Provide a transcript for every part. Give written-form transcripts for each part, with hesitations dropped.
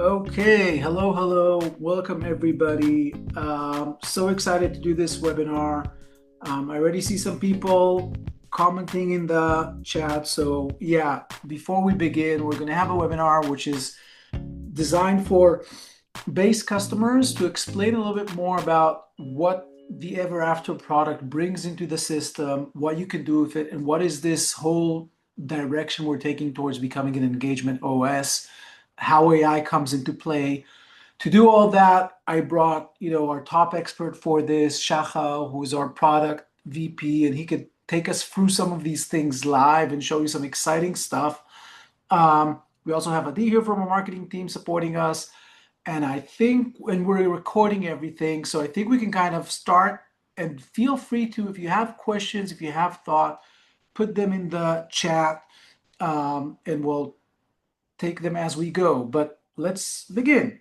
Okay, hello, welcome everybody. So excited to do this webinar. I already see some people commenting in the chat. So yeah, before we begin, we're going to have a webinar which is designed for base customers to explain a little bit more about what the EverAfter product brings into the system, what you can do with it, and what is this whole direction we're taking towards becoming an engagement OS, how AI comes into play. To do all that, I brought, our top expert for this, Shahar, who is our product VP, and he could take us through some of these things live and show you some exciting stuff. We also have Adi here from our marketing team supporting us. And I think when we're recording everything, so I think we can kind of start, and feel free to, if you have questions, if you have thought, put them in the chat, and we'll take them as we go. But let's begin.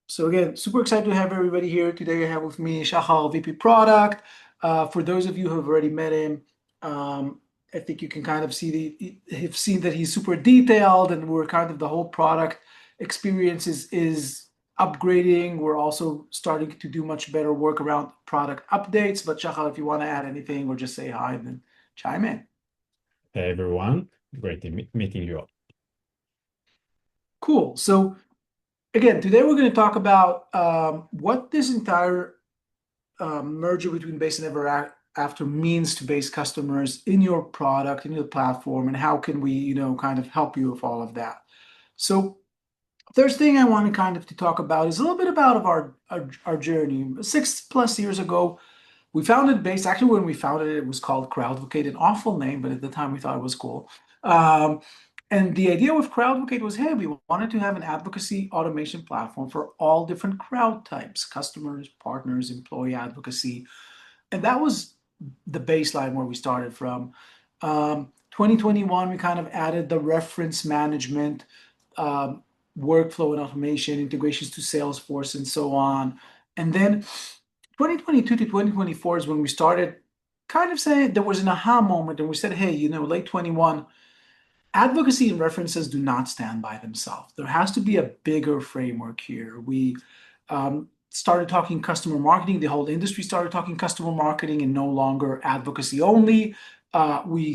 So again, super excited to have everybody here. Today I have with me Shahar, VP Product. For those of you who have already met him, I think you can kind of have seen that he's super detailed, and we're kind of the whole product experience is upgrading. We're also starting to do much better work around product updates. But Shahar, if you want to add anything or just say hi, then chime in. Hey everyone, great meeting you all. Cool. So again, today we're going to talk about what this entire merger between Base and EverAfter means to Base customers in your product, in your platform, and how can we, kind of help you with all of that. So first thing I want to kind of to talk about is a little bit about our journey. 6+ years ago, we founded Base. Actually, when we founded it, it was called Crowdvocate, an awful name, but at the time we thought it was cool. And the idea with Crowdvocate was, hey, we wanted to have an advocacy automation platform for all different crowd types, customers, partners, employee advocacy. And that was the baseline where we started from. 2021, we kind of added the reference management, workflow and automation, integrations to Salesforce, and so on. And then 2022 to 2024 is when we started kind of saying there was an aha moment, and we said, hey, late 21, advocacy and references do not stand by themselves. There has to be a bigger framework here. We started talking customer marketing. The whole industry started talking customer marketing and no longer advocacy only. We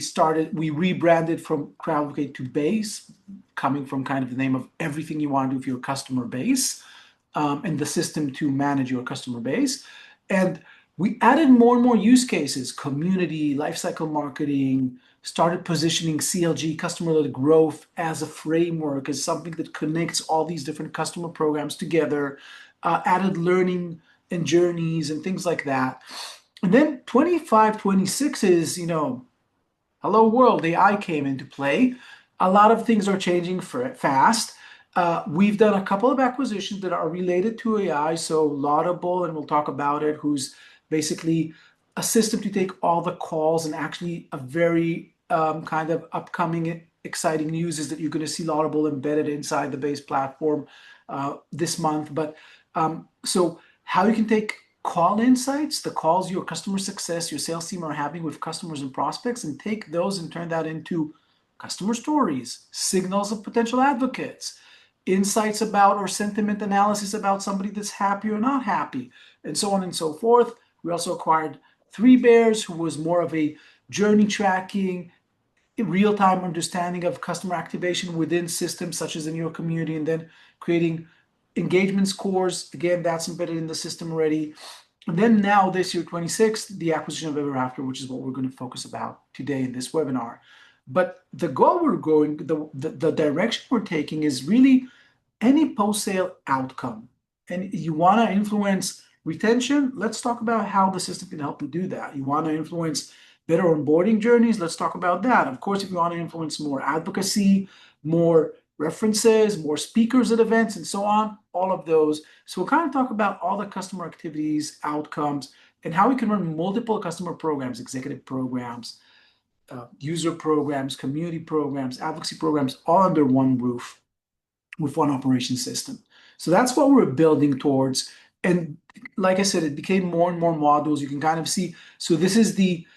rebranded from Crowdvocate to Base, coming from kind of the name of everything you want to do for your customer base, and the system to manage your customer base. And we added more and more use cases, community, lifecycle marketing, started positioning CLG, customer-led growth, as a framework, as something that connects all these different customer programs together, added learning and journeys and things like that. And then 25, 26 is, hello world, AI came into play. A lot of things are changing fast. We've done a couple of acquisitions that are related to AI. So Laudable, and we'll talk about it, who's basically a system to take all the calls, and actually a very kind of upcoming exciting news is that you're going to see Laudable embedded inside the Base platform this month. But so how you can take call insights, the calls your customer success, your sales team are having with customers and prospects, and take those and turn that into customer stories, signals of potential advocates, insights about or sentiment analysis about somebody that's happy or not happy, and so on and so forth. We also acquired 3Bears, who was more of a journey tracking, real-time understanding of customer activation within systems such as in your community, and then creating engagement scores. Again, that's embedded in the system already. And then now this year, 26, the acquisition of EverAfter, which is what we're going to focus about today in this webinar. But the goal we're going, the direction we're taking is really any post-sale outcome. And you want to influence retention? Let's talk about how the system can help you do that. You want to influence better onboarding journeys? Let's talk about that. Of course, if you want to influence more advocacy, more references, more speakers at events, and so on, all of those. So we'll kind of talk about all the customer activities, outcomes, and how we can run multiple customer programs, executive programs, user programs, community programs, advocacy programs, all under one roof with one operation system. So that's what we're building towards. And like I said, it became more and more modules. You can kind of see. So this is the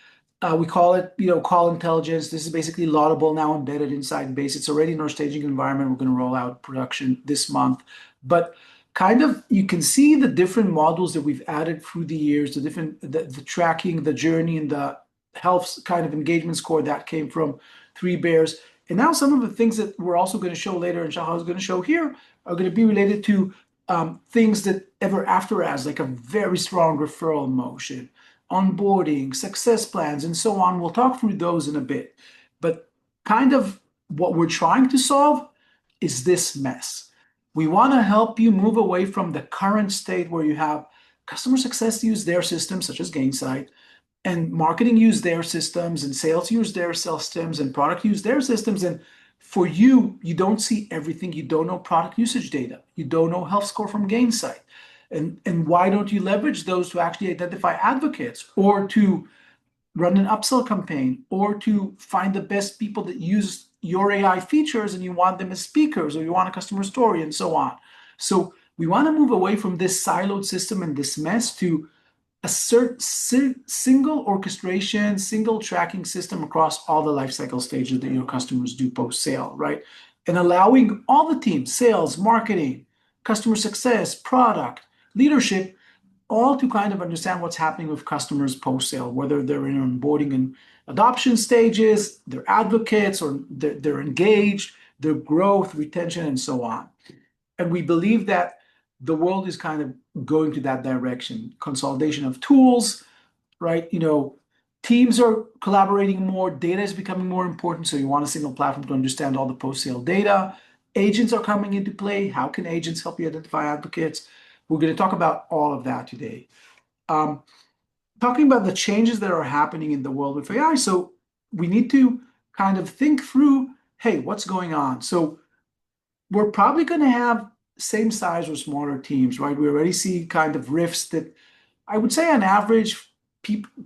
We call it, call intelligence. This is basically Laudable now embedded inside Base. It's already in our staging environment. We're going to roll out production this month. But kind of, you can see the different modules that we've added through the years, the tracking, the journey, and the health kind of engagement score that came from Three Bears. And now some of the things that we're also going to show later, and Shahar is going to show here, are going to be related to things that EverAfter has, like a very strong referral motion, onboarding, success plans, and so on. We'll talk through those in a bit. But kind of what we're trying to solve is this mess. We want to help you move away from the current state where you have customer success use their systems, such as Gainsight, and marketing use their systems, and sales use their systems, and product use their systems. And for you, you don't see everything. You don't know product usage data. You don't know health score from Gainsight. And why don't you leverage those to actually identify advocates, or to run an upsell campaign, or to find the best people that use your AI features and you want them as speakers, or you want a customer story, and so on. So we want to move away from this siloed system and this mess to a single orchestration, single tracking system across all the lifecycle stages that your customers do post-sale, right? And allowing all the teams, sales, marketing, customer success, product, leadership, all to kind of understand what's happening with customers post-sale, whether they're in onboarding and adoption stages, they're advocates, or they're engaged, their growth, retention, and so on. And we believe that the world is kind of going to that direction. Consolidation of tools, right? Teams are collaborating more, data is becoming more important, so you want a single platform to understand all the post-sale data. Agents are coming into play. How can agents help you identify advocates? We're going to talk about all of that today. Talking about the changes that are happening in the world with AI, so we need to kind of think through, hey, what's going on? So we're probably going to have same size or smaller teams, right? We already see kind of rifts that I would say on average,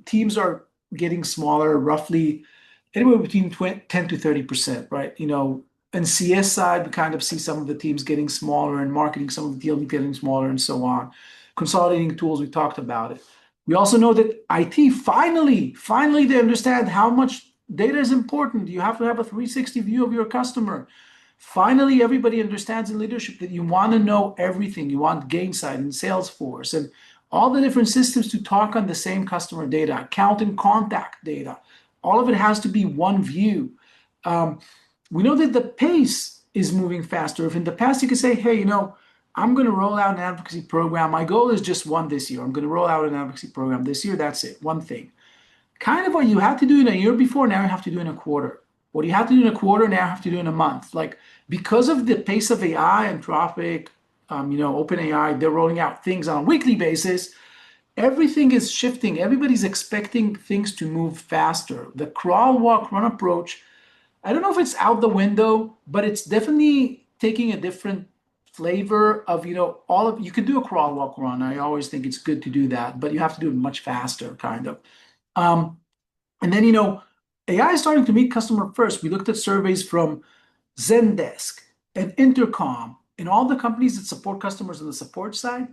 teams are getting smaller, roughly anywhere between 10 to 30%, right? And CS side, we kind of see some of the teams getting smaller, and marketing, some of the teams getting smaller, and so on. Consolidating tools, we talked about it. We also know that IT, finally, they understand how much data is important. You have to have a 360 view of your customer. Finally, everybody understands in leadership that you want to know everything. You want Gainsight and Salesforce and all the different systems to talk on the same customer data, account and contact data. All of it has to be one view. We know that the pace is moving faster. If in the past you could say, hey, I'm going to roll out an advocacy program. My goal is just one this year. I'm going to roll out an advocacy program this year. That's it. One thing. Kind of what you had to do in a year before, now you have to do in a quarter. What you have to do in a quarter, now you have to do in a month. Like, because of the pace of AI, Anthropic, OpenAI, they're rolling out things on a weekly basis. Everything is shifting. Everybody's expecting things to move faster. The crawl, walk, run approach, I don't know if it's out the window, but it's definitely taking a different flavor of, you can do a crawl, walk, run. I always think it's good to do that, but you have to do it much faster, kind of. And then, AI is starting to meet customer first. We looked at surveys from Zendesk and Intercom and all the companies that support customers on the support side.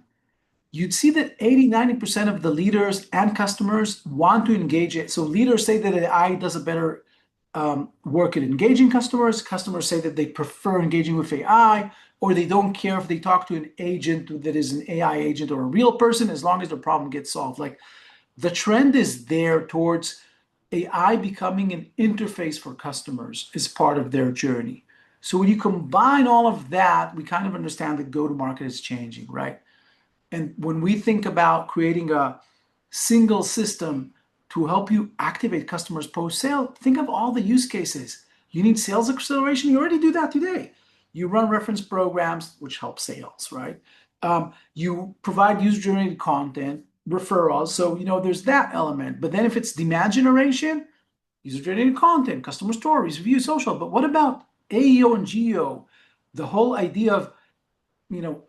You'd see that 80-90% of the leaders and customers want to engage it. So leaders say that AI does a better work at engaging customers. Customers say that they prefer engaging with AI, or they don't care if they talk to an agent that is an AI agent or a real person, as long as the problem gets solved. Like, the trend is there towards AI becoming an interface for customers as part of their journey. So when you combine all of that, we kind of understand that go-to-market is changing, right? And when we think about creating a single system to help you activate customers post-sale, think of all the use cases. You need sales acceleration, you already do that today. You run reference programs, which help sales, right? You provide user-generated content, referrals. So, there's that element. But then if it's demand generation, user-generated content, customer stories, review, social. But what about AEO and GEO? The whole idea of,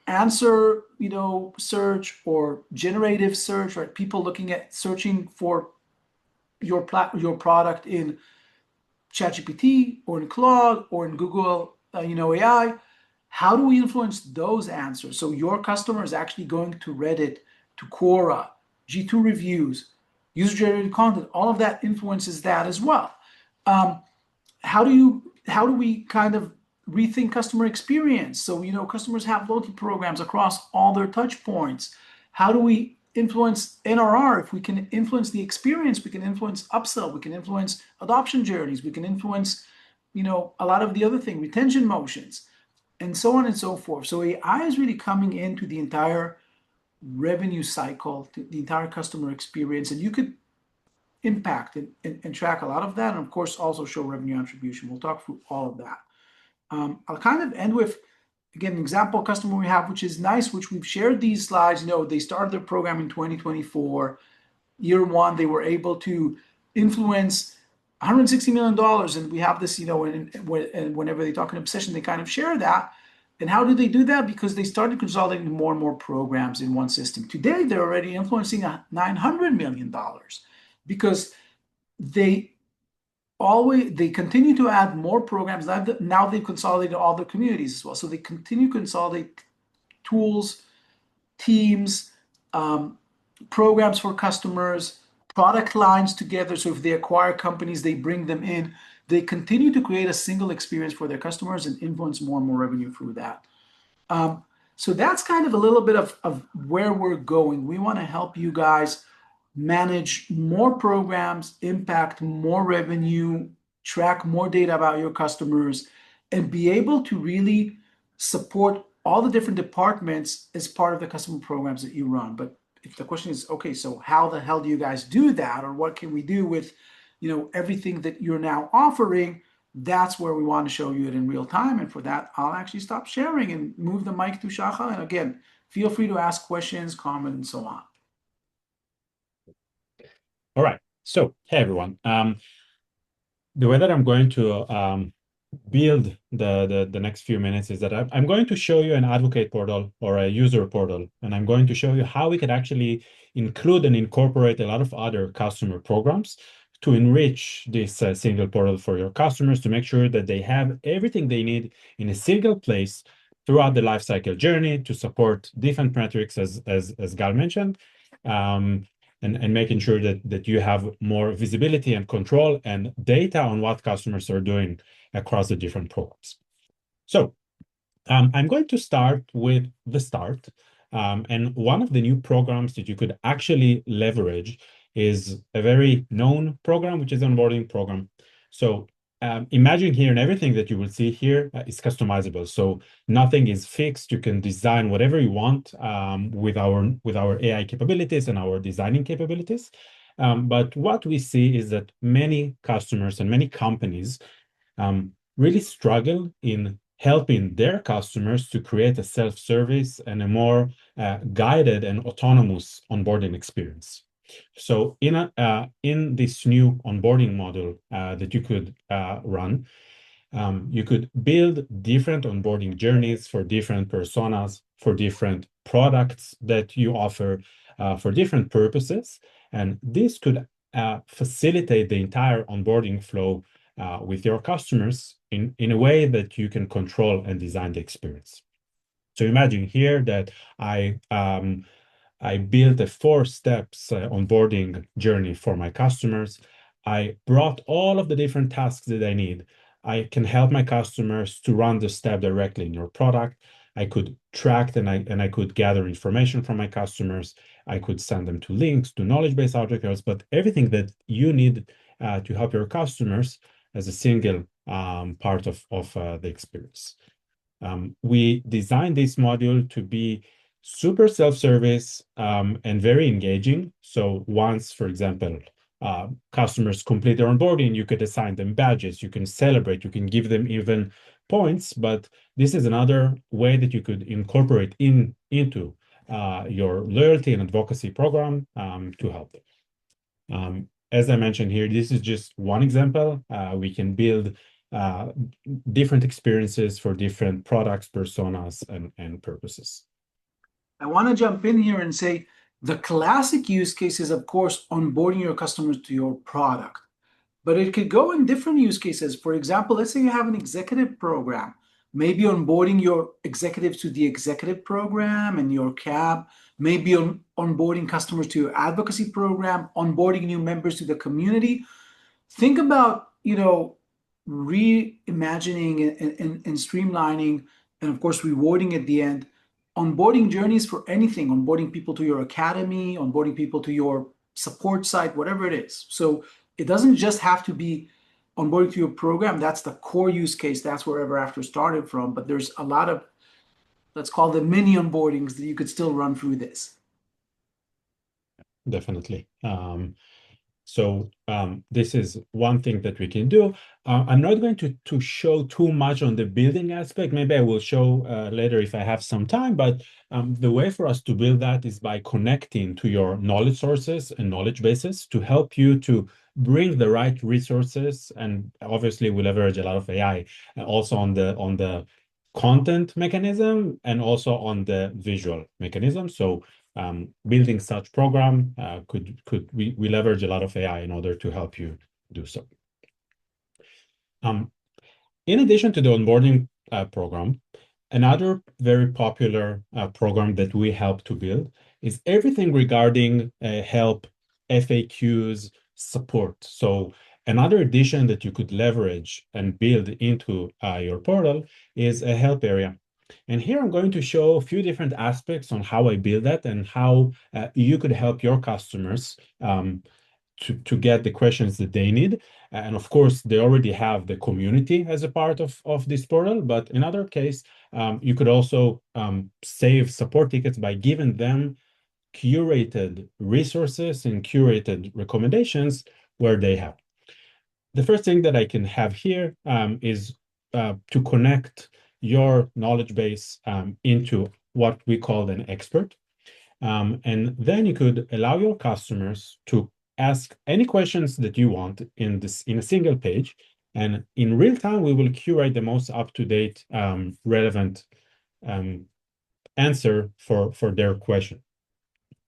answer, search, or generative search, right? People looking at searching for your product in ChatGPT or in Claude or in Google, AI. How do we influence those answers? So your customer is actually going to Reddit, to Quora, G2 reviews, user-generated content, all of that influences that as well. How do we kind of rethink customer experience? So, customers have loyalty programs across all their touch points. How do we influence NRR? If we can influence the experience, we can influence upsell, we can influence adoption journeys, we can influence, a lot of the other thing, retention motions, and so on and so forth. So AI is really coming into the entire revenue cycle, the entire customer experience, and you could impact and track a lot of that, and of course also show revenue attribution. We'll talk through all of that. I'll kind of end with, again, an example customer we have, which is nice, which we've shared these slides. They started their program in 2024. Year one, they were able to influence $160 million. And we have this, whenever they talk in Obsession, they kind of share that. And how did they do that? Because they started consolidating more and more programs in one system. Today, they're already influencing $900 million because they continue to add more programs. Now they've consolidated all their communities as well. So they continue to consolidate tools, teams, programs for customers, product lines together. So if they acquire companies, they bring them in. They continue to create a single experience for their customers and influence more and more revenue through that. So that's kind of a little bit of where we're going. We want to help you guys manage more programs, impact more revenue, track more data about your customers, and be able to really support all the different departments as part of the customer programs that you run. But if the question is, okay, so how the hell do you guys do that? Or what can we do with, everything that you're now offering? That's where we want to show you it in real time. And for that, I'll actually stop sharing and move the mic to Shahar. And again, feel free to ask questions, comment, and so on. All right. So, hey, everyone. The way that I'm going to build the next few minutes is that I'm going to show you an advocate portal or a user portal, and I'm going to show you how we can actually include and incorporate a lot of other customer programs to enrich this single portal for your customers, to make sure that they have everything they need in a single place throughout the lifecycle journey to support different metrics, as Gal mentioned, and making sure that you have more visibility and control and data on what customers are doing across the different programs. So I'm going to start with the start. And one of the new programs that you could actually leverage is a very known program, which is an onboarding program. So imagine here, and everything that you will see here is customizable. So nothing is fixed. You can design whatever you want with our AI capabilities and our designing capabilities. But what we see is that many customers and many companies really struggle in helping their customers to create a self-service and a more guided and autonomous onboarding experience. So in this new onboarding model that you could run, you could build different onboarding journeys for different personas, for different products that you offer, for different purposes. And this could facilitate the entire onboarding flow with your customers in a way that you can control and design the experience. So imagine here that I built a 4 steps onboarding journey for my customers. I brought all of the different tasks that I need. I can help my customers to run the step directly in your product. I could track and I could gather information from my customers. I could send them to links, to knowledge base articles, but everything that you need to help your customers as a single part of the experience. We designed this module to be super self-service and very engaging. So once, for example, customers complete their onboarding, you could assign them badges, you can celebrate, you can give them even points, but this is another way that you could incorporate into your loyalty and advocacy program to help them. As I mentioned here, this is just one example. We can build different experiences for different products, personas, and purposes. I want to jump in here and say the classic use case is, of course, onboarding your customers to your product. But it could go in different use cases. For example, let's say you have an executive program maybe onboarding your executives to the executive program and your cab, maybe onboarding customers to your advocacy program, onboarding new members to the community. Think about, reimagining and streamlining, and of course, rewarding at the end. Onboarding journeys for anything, onboarding people to your academy, onboarding people to your support site, whatever it is. So it doesn't just have to be onboarding to your program. That's the core use case. That's where EverAfter started from. But there's a lot of, let's call them mini onboardings that you could still run through this. Definitely. This is one thing that we can do. I'm not going to show too much on the building aspect. Maybe I will show later if I have some time, but the way for us to build that is by connecting to your knowledge sources and knowledge bases to help you to bring the right resources. And obviously we leverage a lot of AI also on the content mechanism and also on the visual mechanism. So building such program we leverage a lot of AI in order to help you do so. In addition to the onboarding program, another very popular program that we help to build is everything regarding help, FAQs, support. So another addition that you could leverage and build into your portal is a help area. And here I'm going to show a few different aspects on how I build that and how you could help your customers to get the questions that they need. And of course, they already have the community as a part of this portal. But in other case, you could also save support tickets by giving them curated resources and curated recommendations where they have. The first thing that I can have here is to connect your knowledge base into what we call an expert. And then you could allow your customers to ask any questions that you want in a single page. And in real time, we will curate the most up-to-date, relevant answer for their question.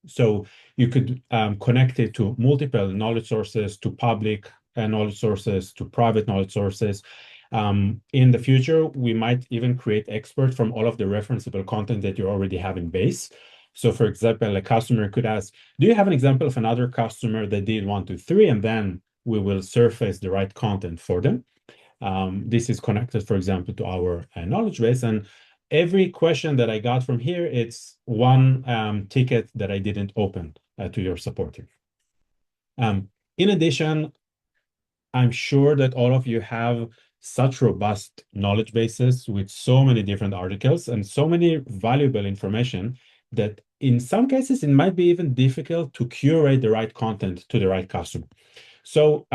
So you could connect it to multiple knowledge sources, to public knowledge sources, to private knowledge sources. In the future, we might even create experts from all of the referenceable content that you already have in Base. So for example, a customer could ask, do you have an example of another customer that did 1, 2, 3? And then we will surface the right content for them. This is connected, for example, to our knowledge base. And every question that I got from here, it's one ticket that I didn't open to your support team. In addition, I'm sure that all of you have such robust knowledge bases with so many different articles and so many valuable information that in some cases, it might be even difficult to curate the right content to the right customer. So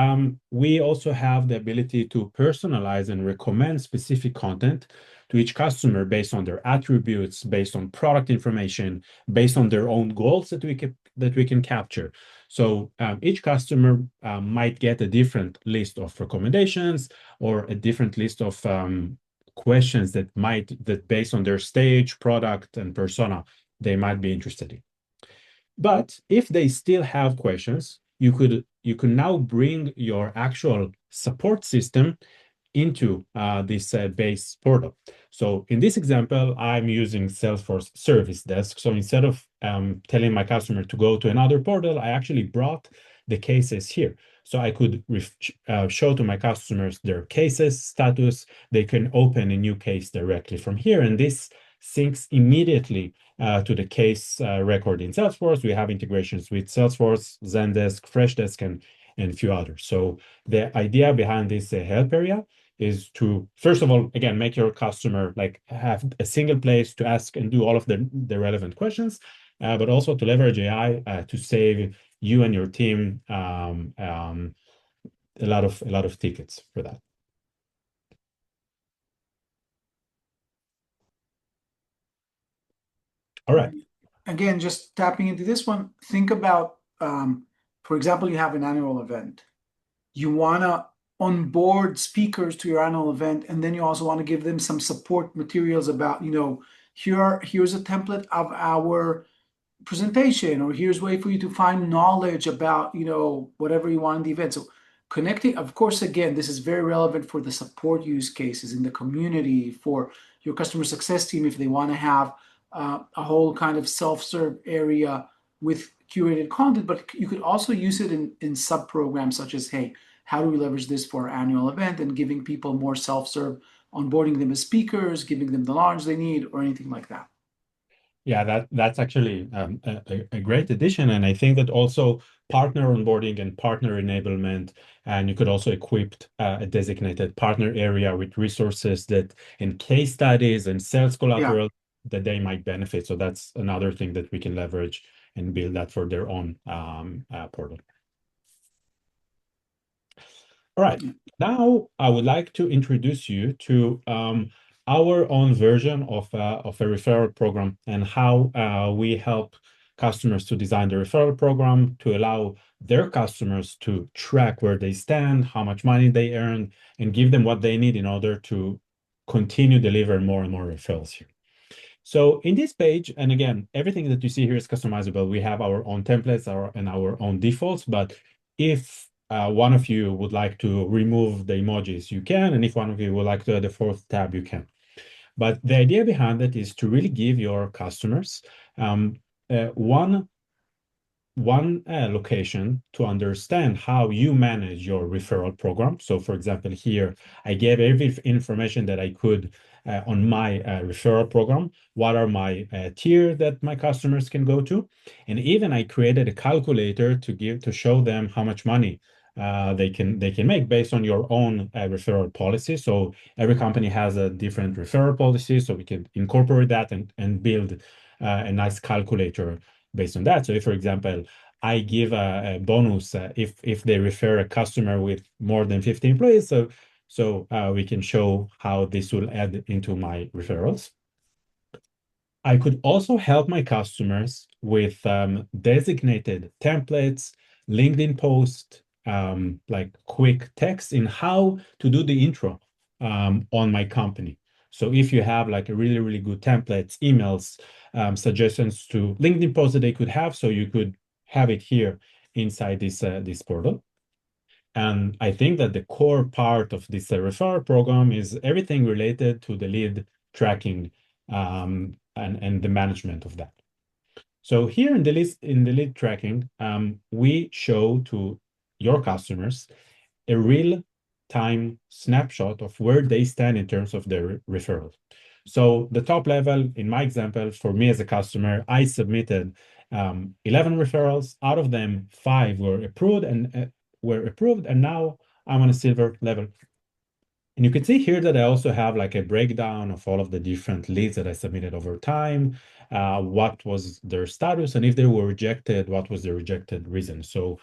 we also have the ability to personalize and recommend specific content to each customer based on their attributes, based on product information, based on their own goals that we can capture. So each customer might get a different list of recommendations or a different list of questions that based on their stage, product, and persona, they might be interested in. But if they still have questions, you can now bring your actual support system into this Base portal. So in this example, I'm using Salesforce Service Desk. So instead of telling my customer to go to another portal, I actually brought the cases here. So I could show to my customers their cases status. They can open a new case directly from here. And this syncs immediately to the case record in Salesforce. We have integrations with Salesforce, Zendesk, Freshdesk, and a few others. So the idea behind this help area is to, first of all, again, make your customer have a single place to ask and do all of the relevant questions, but also to leverage AI to save you and your team a lot of tickets for that. All right. Again, just tapping into this one, think about, for example, you have an annual event. You want to onboard speakers to your annual event, and then you also want to give them some support materials about, here's a template of our presentation, or here's a way for you to find knowledge about, whatever you want in the event. So connecting, of course, again, this is very relevant for the support use cases in the community, for your customer success team if they want to have a whole kind of self-serve area with curated content, but you could also use it in sub-programs such as, hey, how do we leverage this for our annual event, and giving people more self-serve, onboarding them as speakers, giving them the knowledge they need, or anything like that. Yeah, that's actually a great addition. And I think that also partner onboarding and partner enablement, and you could also equip a designated partner area with resources that in case studies and sales Yeah. collateral that they might benefit. So that's another thing that we can leverage and build that for their own portal. All right, now I would like to introduce you to our own version of a referral program and how we help customers to design the referral program to allow their customers to track where they stand, how much money they earn, and give them what they need in order to continue delivering more and more referrals here. So in this page, and again, everything that you see here is customizable. We have our own templates and our own defaults, but if one of you would like to remove the emojis, you can, and if one of you would like to add a fourth tab, you can. But the idea behind it is to really give your customers one location to understand how you manage your referral program. So for example, here, I gave every information that I could on my referral program. What are my tier that my customers can go to? And even I created a calculator to show them how much money they can make based on your own referral policy. So every company has a different referral policy, so we can incorporate that and build a nice calculator based on that. So if, for example, I give a bonus if they refer a customer with more than 50 employees, so we can show how this will add into my referrals. I could also help my customers with designated templates, LinkedIn posts, like quick text in how to do the intro on my company. So if you have like a really, really good templates, emails, suggestions to LinkedIn posts that they could have, so you could have it here inside this portal. And I think that the core part of this referral program is everything related to the lead tracking and the management of that. So here in the lead tracking, we show to your customers a real-time snapshot of where they stand in terms of their referral. So the top level, in my example, for me as a customer, I submitted 11 referrals. Out of them, 5 were approved, and now I'm on a silver level. And you can see here that I also have like a breakdown of all of the different leads that I submitted over time, what was their status, and if they were rejected, what was the rejected reason. So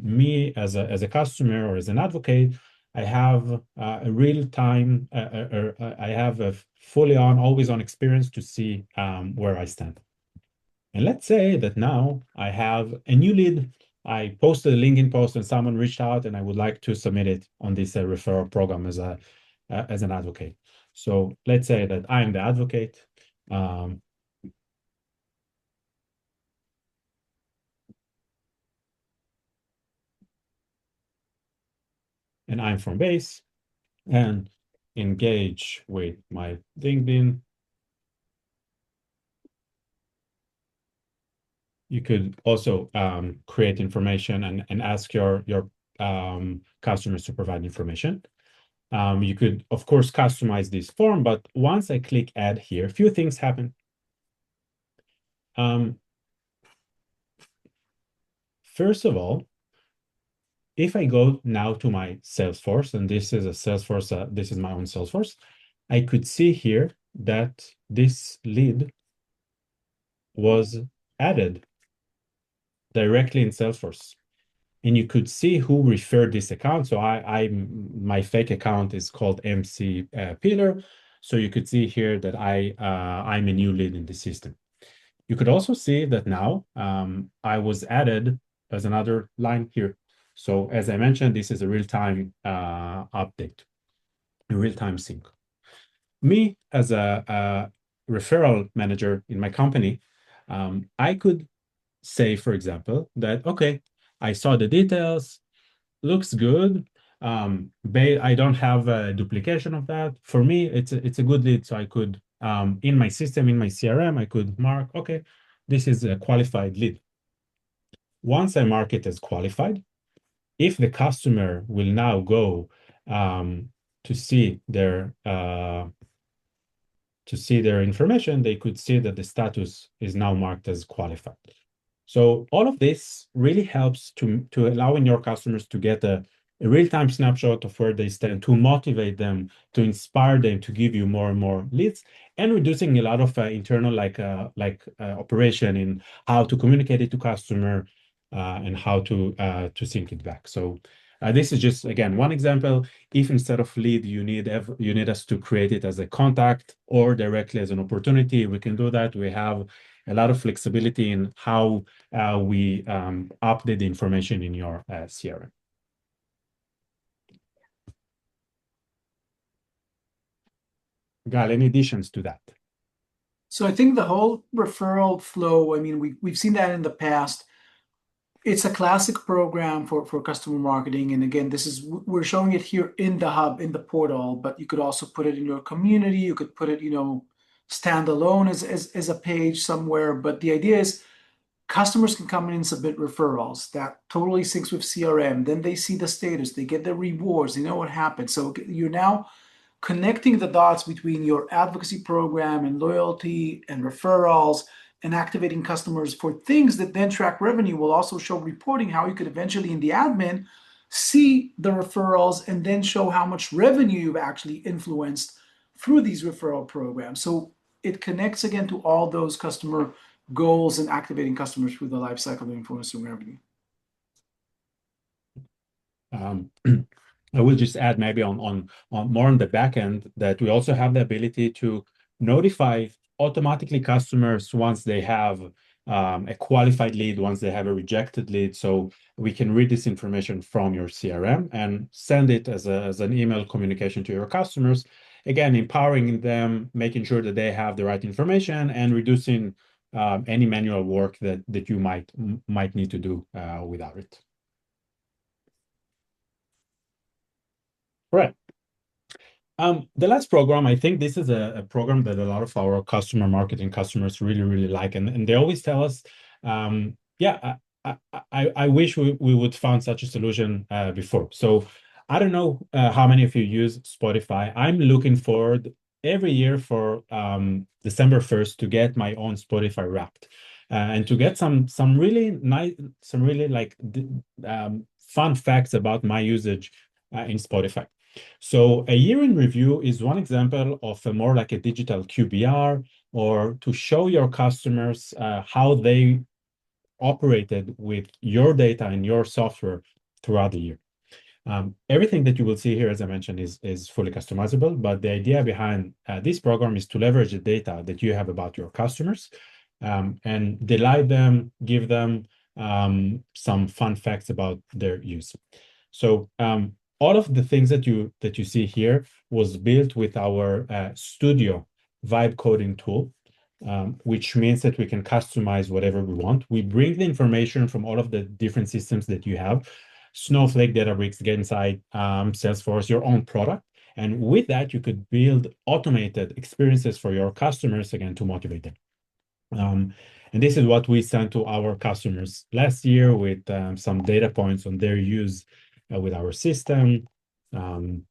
me as a customer or as an advocate, I have a real time, I have a fully on, always on experience to see where I stand. And let's say that now I have a new lead. I posted a LinkedIn post and someone reached out and I would like to submit it on this referral program as an advocate. So let's say that I'm the advocate. And I'm from Base and engage with my LinkedIn. You could also create information and ask your customers to provide information. You could, of course, customize this form, but once I click add here, a few things happen. First of all, if I go now to my Salesforce, and this is a Salesforce, this is my own Salesforce, I could see here that this lead was added directly in Salesforce. And you could see who referred this account. So my fake account is called MC Pillar. So you could see here that I'm a new lead in the system. You could also see that now I was added as another line here. So as I mentioned, this is a real-time update, a real-time sync. Me as a referral manager in my company, I could say, for example, that, okay, I saw the details. looks good. I don't have a duplication of that. For me, it's a good lead. So I could, in my system, in my CRM, I could mark, okay, this is a qualified lead. Once I mark it as qualified, if the customer will now go to see their information, they could see that the status is now marked as qualified. So all of this really helps to allowing your customers to get a real-time snapshot of where they stand, to motivate them, to inspire them, to give you more and more leads, and reducing a lot of internal operation in how to communicate it to customer and how to sync it back. So this is just, again, one example. If instead of lead, you need us to create it as a contact or directly as an opportunity, we can do that. We have a lot of flexibility in how we update the information in your CRM. Gal, any additions to that? So I think the whole referral flow, I mean, we've seen that in the past. It's a classic program for customer marketing. And again, we're showing it here in the hub, in the portal, but you could also put it in your community. You could put it, standalone as a page somewhere. But the idea is customers can come in and submit referrals that totally syncs with CRM. Then they see the status, they get the rewards, they know what happened. So you're now connecting the dots between your advocacy program and loyalty and referrals and activating customers for things that then track revenue will also show reporting how you could eventually in the admin see the referrals and then show how much revenue you've actually influenced through these referral programs. So it connects again to all those customer goals and activating customers through the life cycle of influence and revenue. I will just add maybe on more on the back end that we also have the ability to notify automatically customers once they have a qualified lead, once they have a rejected lead. So we can read this information from your CRM and send it as an email communication to your customers. Again, empowering them, making sure that they have the right information and reducing any manual work that you might need to do without it. Right. The last program, I think this is a program that a lot of our customer marketing customers really, really like. And they always tell us, yeah, I wish we would found such a solution before. So I don't know how many of you use Spotify. I'm looking forward every year for December 1st to get my own Spotify Wrapped and to get some really nice, some really fun facts about my usage in Spotify. So a year in review is one example of a more like a digital QBR, or to show your customers how they operated with your data and your software throughout the year. Everything that you will see here, as I mentioned, is fully customizable, but the idea behind this program is to leverage the data that you have about your customers and delight them, give them some fun facts about their use. So all of the things that you see here was built with our Studio vibe coding tool, which means that we can customize whatever we want. We bring the information from all of the different systems that you have, Snowflake, Databricks, Gainsight, Salesforce, your own product. And with that, you could build automated experiences for your customers, again, to motivate them. And this is what we sent to our customers last year with some data points on their use with our system. And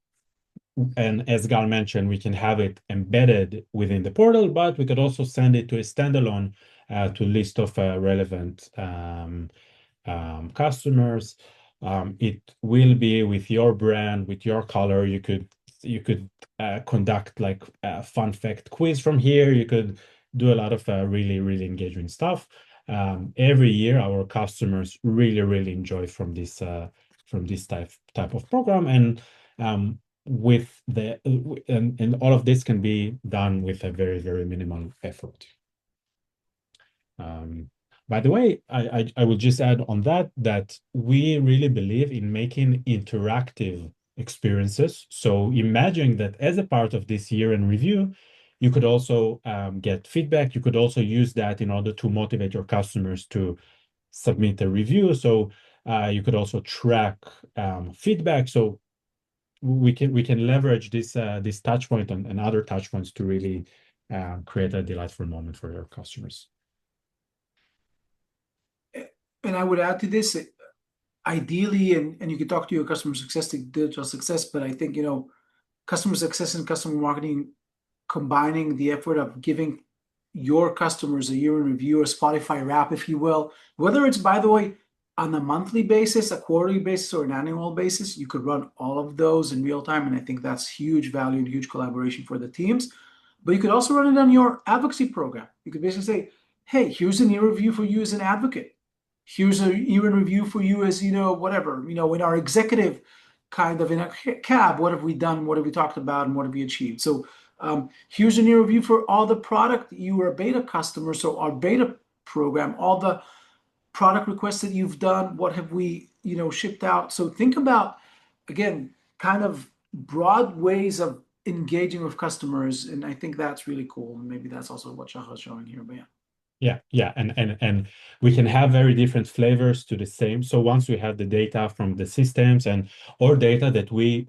as Gal mentioned, we can have it embedded within the portal, but we could also send it to a standalone to a list of relevant customers. It will be with your brand, with your color. You could conduct like a fun fact quiz from here. You could do a lot of really, really engaging stuff. Every year, our customers really, really enjoy from this type of program, and and all of this can be done with a very, very minimal effort. By the way, I will just add on that we really believe in making interactive experiences. So imagine that as a part of this year in review, you could also get feedback. You could also use that in order to motivate your customers to submit a review. So You could also track feedback. So we can leverage this touch point and other touch points to really create a delightful moment for your customers. And I would add to this, ideally, and you can talk to your customer success to digital success, but I think, customer success and customer marketing combining the effort of giving your customers a year in review, a Spotify wrap, if you will, whether it's, by the way, on a monthly basis, a quarterly basis, or an annual basis, you could run all of those in real time. And I think that's huge value and huge collaboration for the teams. But you could also run it on your advocacy program. You could basically say, hey, here's an year review for you as an advocate. Here's a year in review for you as, whatever, in our executive kind of in a cab, what have we done? What have we talked about? And what have we achieved? So here's a new review for all the product. You were a beta customer. So our beta program, all the product requests that you've done, what have we, shipped out? So think about, again, kind of broad ways of engaging with customers. And I think that's really cool. And maybe that's also what Shahar is showing here. But yeah. Yeah, and we can have very different flavors to the same. So once we have the data from the systems and or data that we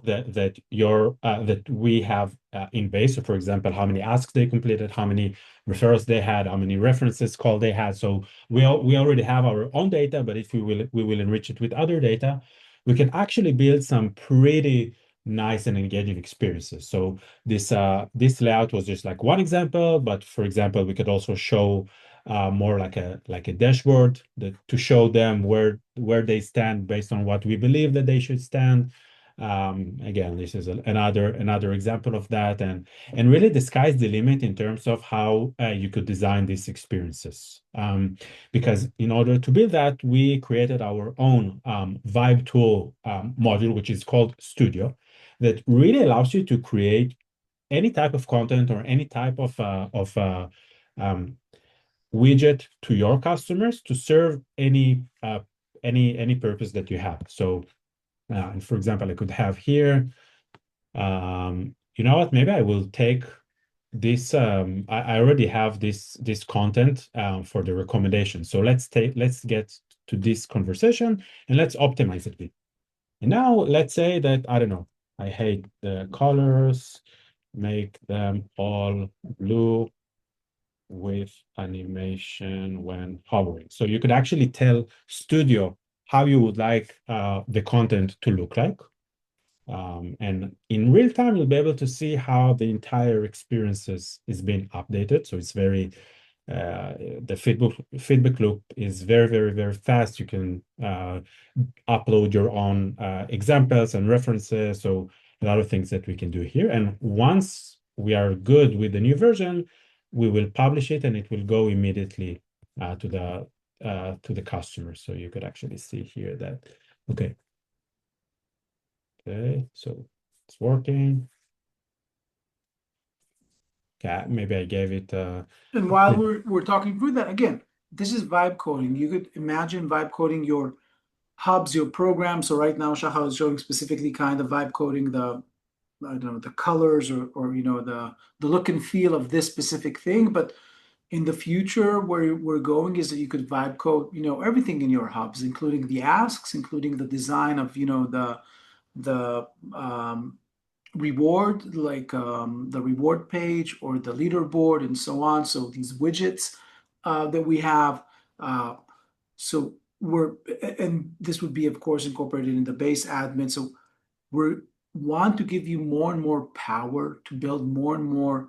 have in base. So for example, how many asks they completed, how many referrals they had, how many references call they had. So we already have our own data, but if we will enrich it with other data, we can actually build some pretty nice and engaging experiences. So this layout was just like one example, but for example, we could also show more like a dashboard to show them where they stand based on what we believe that they should stand. Again, this is another example of that, and really the sky's the limit in terms of how you could design these experiences. Because in order to build that, we created our own Vibe tool module, which is called Studio, that really allows you to create any type of content or any type of widget to your customers to serve any purpose that you have. So, for example, I could have here, you know what? Maybe I will take this. I already have this content for the recommendation. So let's get to this conversation and let's optimize it. And now let's say that I don't know. I hate the colors. Make them all blue with animation when hovering. So you could actually tell Studio how you would like the content to look like. And in real time, you'll be able to see how the entire experience is being updated. So it's very, the feedback loop is very, very, very fast. You can upload your own examples and references. So a lot of things that we can do here. And once we are good with the new version, we will publish it and it will go immediately to the customer. So you could actually see here that, okay, so it's working. Okay, maybe I gave it. And while we're talking through that, again, this is vibe coding. You could imagine vibe coding your hubs, your programs. So right now, Shahar is showing specifically kind of vibe coding I don't know, the colors or the look and feel of this specific thing. But in the future, where we're going is that you could vibe code, everything in your hubs, including the asks, including the design of, the reward, like the reward page or the leaderboard and so on. So these widgets that we have. So and this would be, of course, incorporated in the base admin. So we want to give you more and more power to build more and more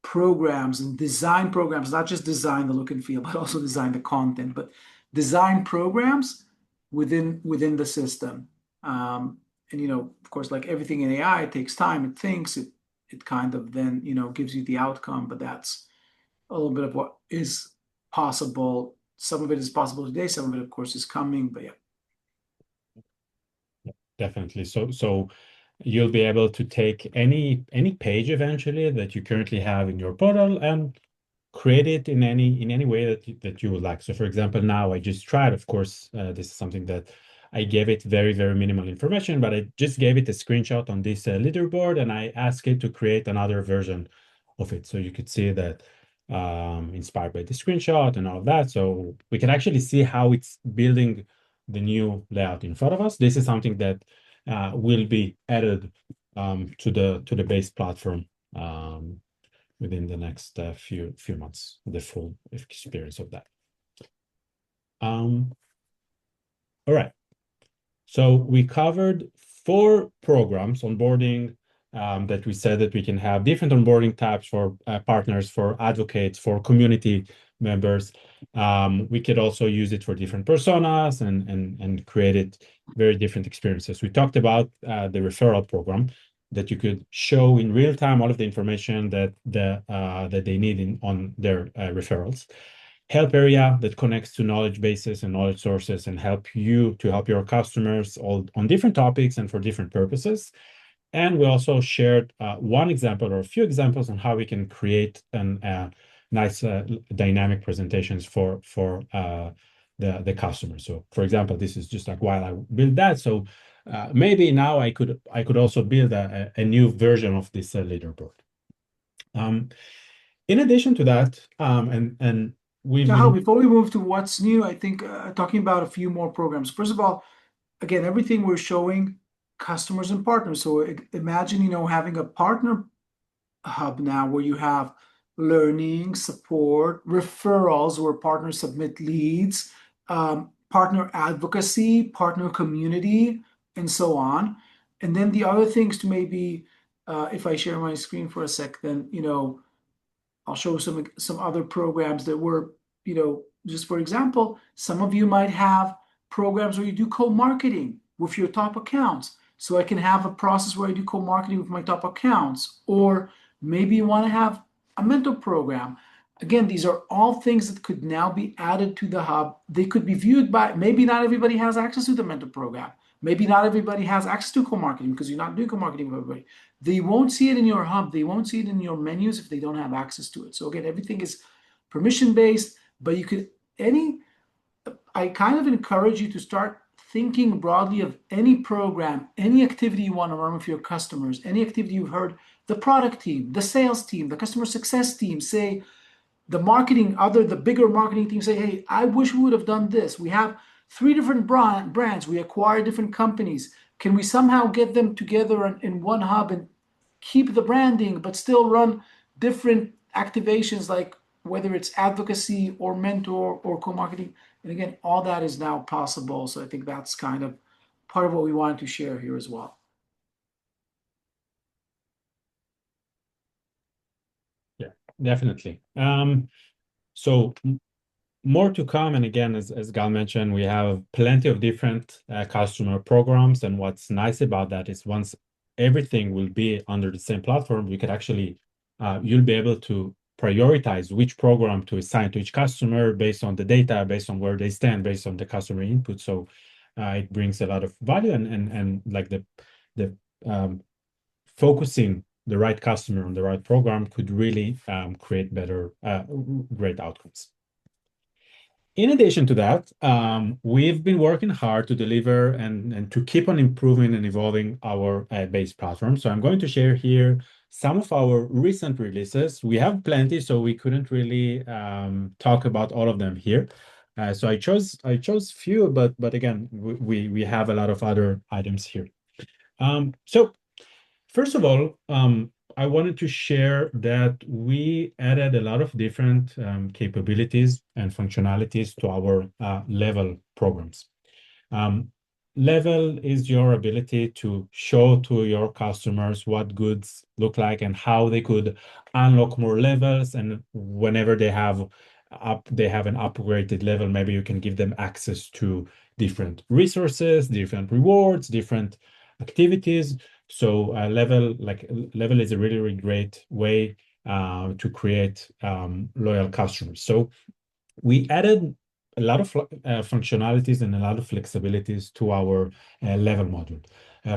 programs and design programs, not just design the look and feel, but also design the content, but design programs within the system. And of course, like everything in AI, it takes time, it thinks, it kind of then gives you the outcome, but that's a little bit of what is possible. Some of it is possible today, some of it, of course, is coming, but yeah. Definitely. So you'll be able to take any page eventually that you currently have in your portal and create it in any way that you would like. So for example, now I just tried, of course, this is something that I gave it very, very minimal information, but I just gave it a screenshot on this leaderboard and I asked it to create another version of it. So you could see that inspired by the screenshot and all of that. So we can actually see how it's building the new layout in front of us. This is something that will be added to the base platform within the next few months, the full experience of that. All right. So we covered 4 programs, onboarding, that we said that we can have different onboarding types for partners, for advocates, for community members. We could also use it for different personas and create it very different experiences. We talked about the referral program that you could show in real time all of the information that they need on their referrals. Help area that connects to knowledge bases and knowledge sources and help your customers all on different topics and for different purposes. And we also shared one example or a few examples on how we can create nice dynamic presentations for the customer. So, for example, this is just like while I build that. So maybe now I could also build a new version of this leaderboard. In addition to that, and Shahar, before we move to what's new, I think talking about a few more programs. First of all, again, everything we're showing customers and partners. So imagine, having a partner hub now where you have learning, support, referrals where partners submit leads, partner advocacy, partner community, and so on. And then the other things to maybe, if I share my screen for a sec, then, I'll show some other programs that were, just for example, some of you might have programs where you do co-marketing with your top accounts. So I can have a process where I do co-marketing with my top accounts, or maybe you want to have a mentor program. Again, these are all things that could now be added to the hub. They could be viewed by, maybe not everybody has access to the mentor program. Maybe not everybody has access to co-marketing because you're not doing co-marketing with everybody. They won't see it in your hub. They won't see it in your menus if they don't have access to it. So again, everything is permission-based, but I kind of encourage you to start thinking broadly of any program, any activity you want to run with your customers, any activity you've heard the product team, the sales team, the customer success team say, the bigger marketing team say, hey, I wish we would have done this. We have 3 different brands. We acquire different companies. Can we somehow get them together in one hub and keep the branding, but still run different activations, like whether it's advocacy or mentor or co-marketing? And again, all that is now possible. So I think that's kind of part of what we wanted to share here as well. Yeah, definitely. So more to come. And again, as Gal mentioned, we have plenty of different customer programs. And what's nice about that is once everything will be under the same platform, we could actually, you'll be able to prioritize which program to assign to each customer based on the data, based on where they stand, based on the customer input. So it brings a lot of value and like the focusing the right customer on the right program could really create great outcomes. In addition to that, we've been working hard to deliver and to keep on improving and evolving our base platform. So I'm going to share here some of our recent releases. We have plenty, so we couldn't really talk about all of them here. So I chose few, but again, we have a lot of other items here. So first of all, I wanted to share that we added a lot of different capabilities and functionalities to our level programs. Level is your ability to show to your customers what goods look like and how they could unlock more levels. And whenever they have an upgraded level, maybe you can give them access to different resources, different rewards, different activities. So level is a really, really great way to create loyal customers. So we added a lot of functionalities and a lot of flexibilities to our level module.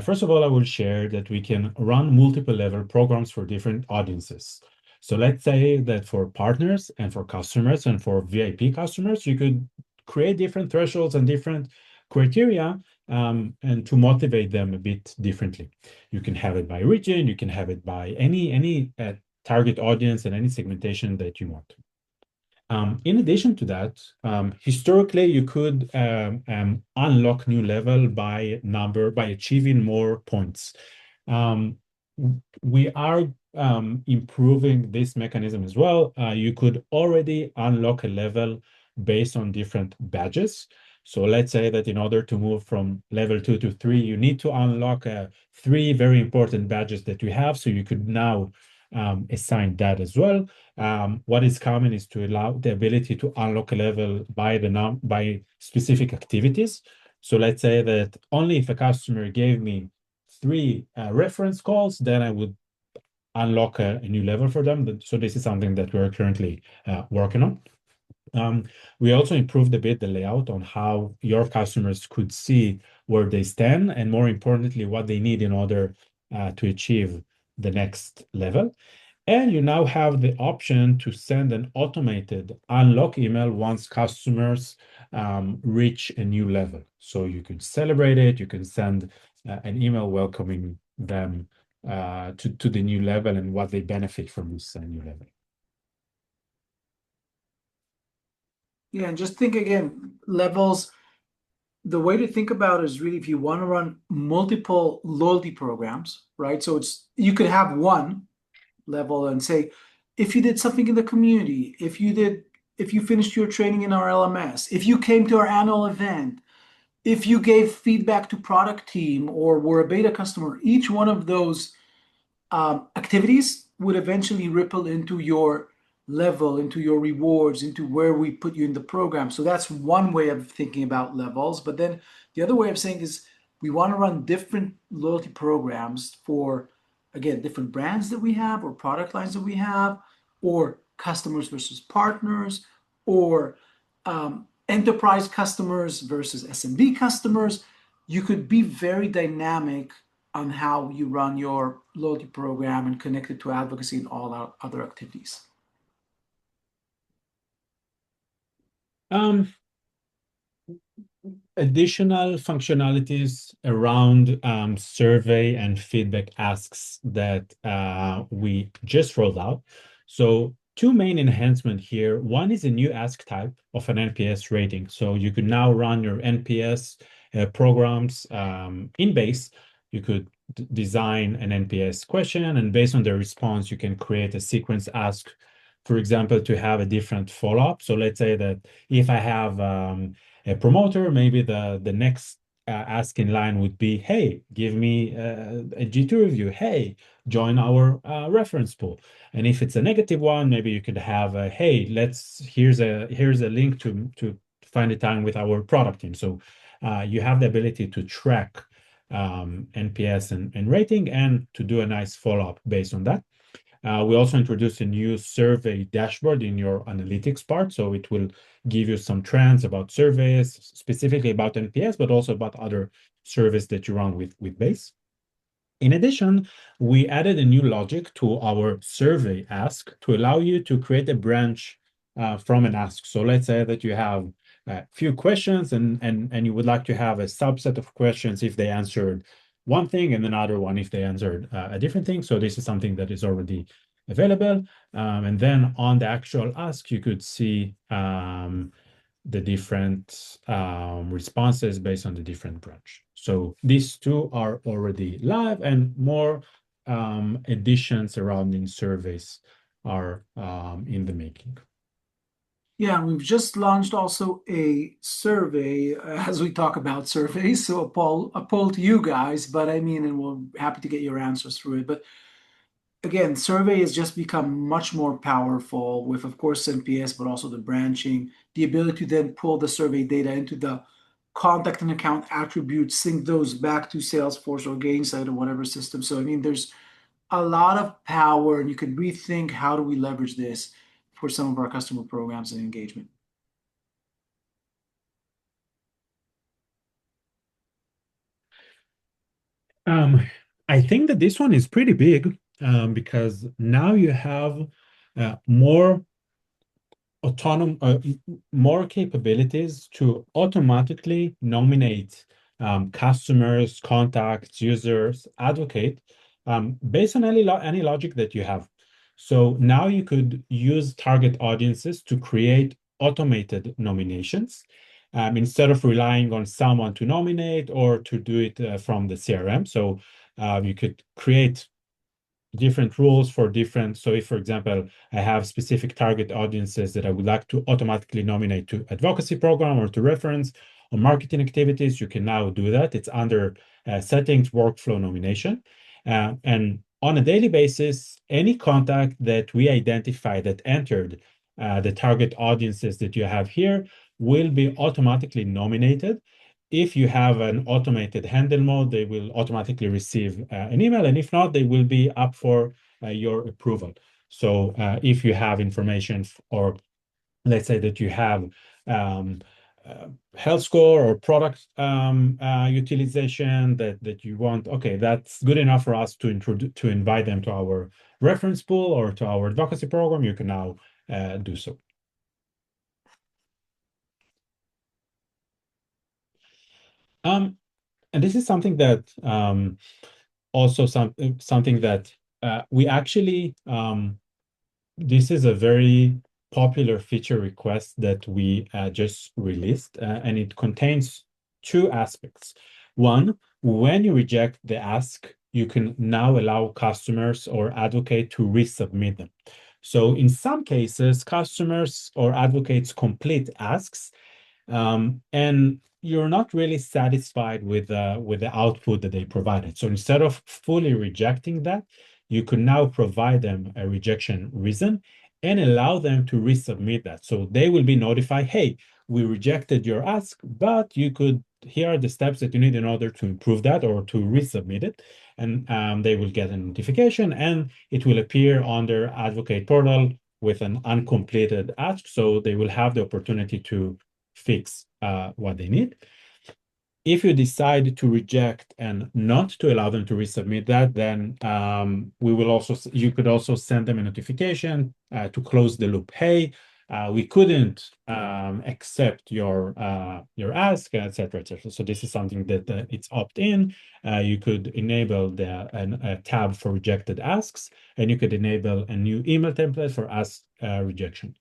First of all, I will share that we can run multiple level programs for different audiences. So let's say that for partners and for customers and for VIP customers, you could create different thresholds and different criteria and to motivate them a bit differently. You can have it by region, you can have it by any target audience and any segmentation that you want. In addition to that, historically, you could unlock new level by achieving more points. Um, we are improving this mechanism as well. You could already unlock a level based on different badges. So let's say that in order to move from level 2 to 3, you need to unlock three very important badges that you have. So you could now assign that as well. What is common is to allow the ability to unlock a level by specific activities. So let's say that only if a customer gave me three reference calls, then I would unlock a new level for them. So this is something that we're currently working on. We also improved a bit the layout on how your customers could see where they stand, and more importantly, what they need in order to achieve the next level. And you now have the option to send an automated unlock email once customers reach a new level. So you can celebrate it, you can send an email welcoming them to the new level and what they benefit from this new level. Yeah, and just think again, levels. The way to think about it is really if you want to run multiple loyalty programs, right? So it's you could have one level and say, if you did something in the community, if you finished your training in our LMS, if you came to our annual event, if you gave feedback to product team or were a beta customer, each one of those activities would eventually ripple into your level, into your rewards, into where we put you in the program. So that's one way of thinking about levels. But then the other way of saying is we want to run different loyalty programs for, again, different brands that we have or product lines that we have, or customers versus partners, or enterprise customers versus SMB customers. You could be very dynamic on how you run your loyalty program and connect it to advocacy and all our other activities. Um, Additional functionalities around survey and feedback asks that we just rolled out. So two main enhancements here. One is a new ask type of an NPS rating. So you could now run your NPS programs in Base. You could design an NPS question, and based on the response, you can create a sequence ask, for example, to have a different follow-up. So let's say that if I have a promoter, maybe the next ask in line would be, hey, give me a G2 review. Hey, join our reference pool. And if it's a negative one, maybe you could have a, hey, here's a link to find a time with our product team. So you have the ability to track NPS and rating and to do a nice follow-up based on that. We also introduced a new survey dashboard in your analytics part. So it will give you some trends about surveys, specifically about NPS, but also about other surveys that you run with Base. In addition, we added a new logic to our survey ask to allow you to create a branch from an ask. So let's say that you have a few questions and you would like to have a subset of questions if they answered one thing and another one if they answered a different thing. So this is something that is already available. And then on the actual ask, you could see the different responses based on the different branch. So these two are already live, and more additions surrounding surveys are in the making. Yeah, we've just launched also a survey as we talk about surveys. So a poll to you guys, but I mean, and we're happy to get your answers through it. But again, survey has just become much more powerful with, of course, NPS, but also the branching, the ability to then pull the survey data into the contact and account attributes, sync those back to Salesforce or Gainsight or whatever system. So, I mean, there's a lot of power, and you could rethink how do we leverage this for some of our customer programs and engagement. I think that this one is pretty big because now you have more more capabilities to automatically nominate customers, contacts, users, advocate based on any logic that you have. So now you could use target audiences to create automated nominations instead of relying on someone to nominate or to do it from the CRM. So you could create different rules for different. So if, for example, I have specific target audiences that I would like to automatically nominate to advocacy program or to reference or marketing activities, you can now do that. It's under settings, workflow nomination. And on a daily basis, any contact that we identify that entered the target audiences that you have here will be automatically nominated. If you have an automated handle mode, they will automatically receive an email, and if not, they will be up for your approval. So if you have information, or let's say that you have um, health score or product utilization that you want, okay, that's good enough for us to invite them to our reference pool or to our advocacy program, you can now do so. And this is something that also something that we actually this is a very popular feature request that we just released, and it contains two aspects. One, when you reject the ask, you can now allow customers or advocate to resubmit them. So in some cases, customers or advocates complete asks, and you're not really satisfied with the output that they provided. So instead of fully rejecting that, you could now provide them a rejection reason and allow them to resubmit that. So they will be notified, hey, we rejected your ask, but here are the steps that you need in order to improve that or to resubmit it. And they will get a notification, and it will appear on their advocate portal with an uncompleted ask. So they will have the opportunity to fix what they need. If you decide to reject and not to allow them to resubmit that, then you could also send them a notification to close the loop. Hey, we couldn't accept your ask, etc., etc. So this is something that it's opt-in. You could enable a tab for rejected asks, and you could enable a new email template for ask rejection.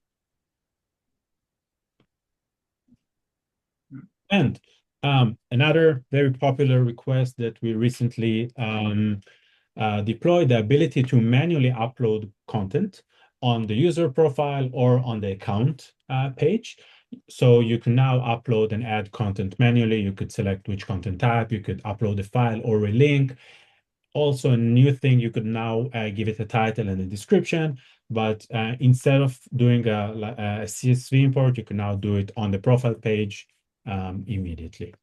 And another very popular request that we recently deployed, the ability to manually upload content on the user profile or on the account page. So you can now upload and add content manually. You could select which content type, you could upload a file or a link. Also, a new thing, you could now give it a title and a description, but instead of doing a CSV import, you can now do it on the profile page immediately.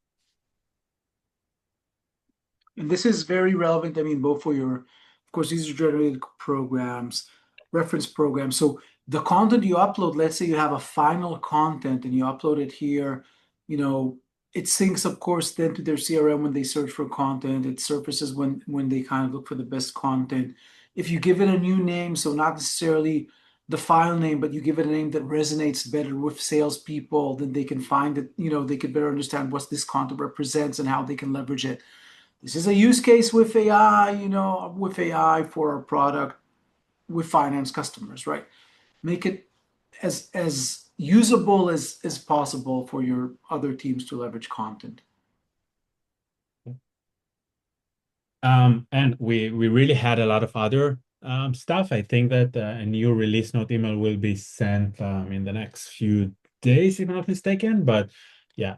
And this is very relevant, I mean, both for your, of course, user-generated programs, reference programs. So the content you upload, let's say you have a final content and you upload it here, it syncs, of course, then to their CRM when they search for content. It surfaces when they kind of look for the best content. If you give it a new name, so not necessarily the file name, but you give it a name that resonates better with salespeople, then they can find it, they can better understand what this content represents and how they can leverage it. This is a use case with AI, with AI for our product with finance customers, right? Make it as usable as possible for your other teams to leverage content. And we really had a lot of other stuff. I think that a new release note email will be sent in the next few days, if I'm not mistaken. But yeah,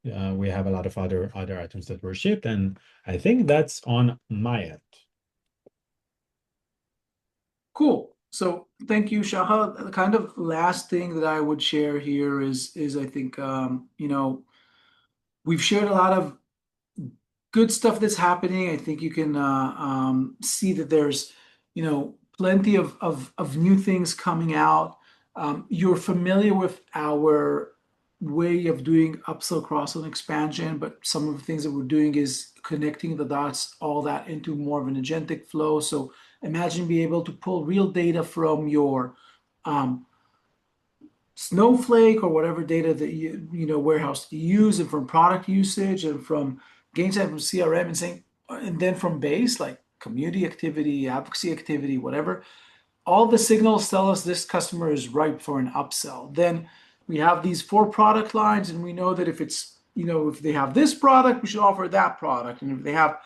we have a lot of other items that were shipped, and I think that's on my end. Cool. So thank you, Shahar. The kind of last thing that I would share here is I think we've shared a lot of good stuff that's happening. I think you can see that there's plenty of new things coming out. You're familiar with our way of doing upsell, cross-sell, and expansion, but some of the things that we're doing is connecting the dots, all that into more of an agentic flow. So imagine being able to pull real data from your Snowflake or whatever data that warehouse you use, and from product usage and from Gainsight, from CRM, and then from Base, like community activity, advocacy activity, whatever, all the signals tell us this customer is ripe for an upsell. Then we have these 4 product lines, and we know that if it's, if they have this product, we should offer that product. And if they have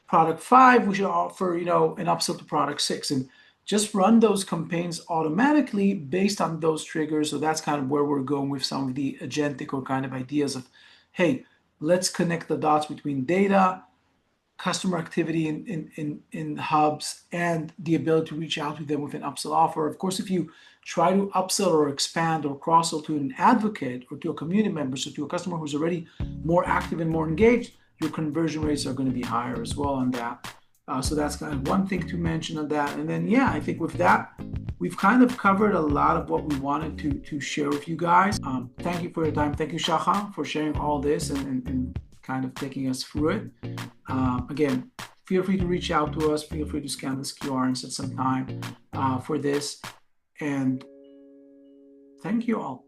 product 5, we should offer, an upsell to product 6. And just run those campaigns automatically based on those triggers. So that's kind of where we're going with some of the agentic or kind of ideas of, hey, let's connect the dots between data, customer activity in hubs, and the ability to reach out to them with an upsell offer. Of course, if you try to upsell or expand or cross-sell to an advocate or to a community member, so to a customer who's already more active and more engaged, your conversion rates are going to be higher as well on that. So that's kind of one thing to mention on that. And then, yeah, I think with that, we've kind of covered a lot of what we wanted to share with you guys. Thank you for your time. Thank you, Shahar, for sharing all this and kind of taking us through it. Again, feel free to reach out to us. Feel free to scan this QR and set some time for this. And thank you all.